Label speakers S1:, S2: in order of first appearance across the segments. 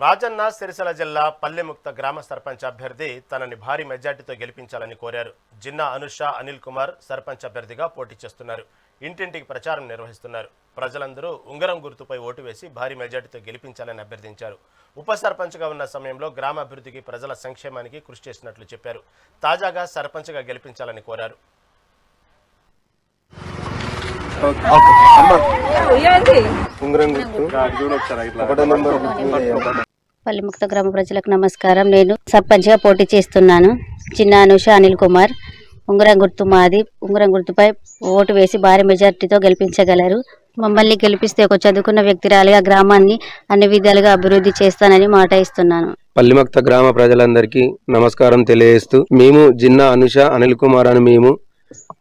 S1: రాజన్న సిరిసిల్ల జిల్లా పల్లెముక్త గ్రామ సర్పంచ్ అభ్యర్థి తనని భారీ మెజార్టీతో గెలిపించాలని కోరారు. జిన్నా అనుష అనిల్ కుమార్ సర్పంచ్ అభ్యర్థిగా పోటీ చేస్తున్నారు. ఇంటింటికి ప్రచారం నిర్వహిస్తున్నారు. ప్రజలందరూ ఉంగరం గుర్తుపై ఓటు వేసి భారీ మెజార్టీతో గెలిపించాలని అభ్యర్థించారు. ఉప సర్పంచ్గా ఉన్న సమయంలో గ్రామ అభివృద్ధికి, ప్రజల సంక్షేమానికి కృషి చేసినట్లు చెప్పారు. తాజాగా సర్పంచ్గా గెలిపించాలని కోరారు.
S2: పల్లెముక్త గ్రామ ప్రజలకు నమస్కారం. నేను సర్పంచ్గా పోటీ చేస్తున్నాను. చిన్న అనుష అనిల్ కుమార్. ఉంగరం గుర్తు మాది. ఉంగరం గుర్తుపై ఓటు వేసి భారీ మెజార్టీతో గెలిపించగలరు. మమ్మల్ని గెలిపిస్తే ఒక చదువుకున్న వ్యక్తిరాలిగా గ్రామాన్ని అన్ని విధాలుగా అభివృద్ధి చేస్తానని మాట ఇస్తున్నాను.
S3: పల్లెముక్త గ్రామ ప్రజలందరికీ నమస్కారం తెలియజేస్తూ, మేము జిన్నా అనుష అనిల్ కుమార్ అని మేము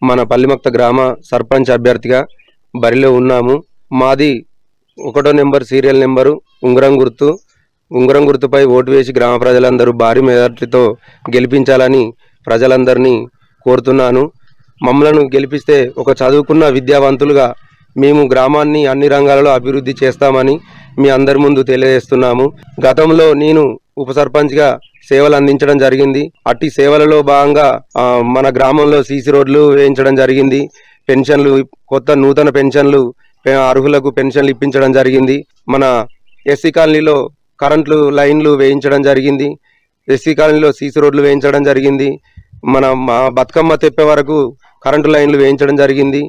S3: మన పల్లెముక్త గ్రామ సర్పంచ్ అభ్యర్థిగా బరిలో ఉన్నాము. మాది 1వ నెంబర్ సీరియల్ నెంబరు ఉంగరం గుర్తుపై ఓటు వేసి గ్రామ ప్రజలందరూ భారీ మెజార్టీతో గెలిపించాలని ప్రజలందరినీ కోరుతున్నాను. మమ్మలను గెలిపిస్తే ఒక చదువుకున్న విద్యావంతులుగా మేము గ్రామాన్ని అన్ని రంగాలలో అభివృద్ధి చేస్తామని మీ అందరి ముందు తెలియజేస్తున్నాము. గతంలో నేను ఉప సర్పంచ్గా సేవలు అందించడం జరిగింది. అట్టి సేవలలో భాగంగా మన గ్రామంలో సీసీ రోడ్లు వేయించడం జరిగింది. పెన్షన్లు, కొత్త నూతన పెన్షన్లు, అర్హులకు పెన్షన్లు ఇప్పించడం జరిగింది. మన ఎస్సీ కాలనీలో కరెంట్లు లైన్లు వేయించడం జరిగింది. ఎస్సీ కాలనీలో సీసీ రోడ్లు వేయించడం జరిగింది. మన బతుకమ్మ తెప్పే వరకు కరెంటు లైన్లు వేయించడం జరిగింది.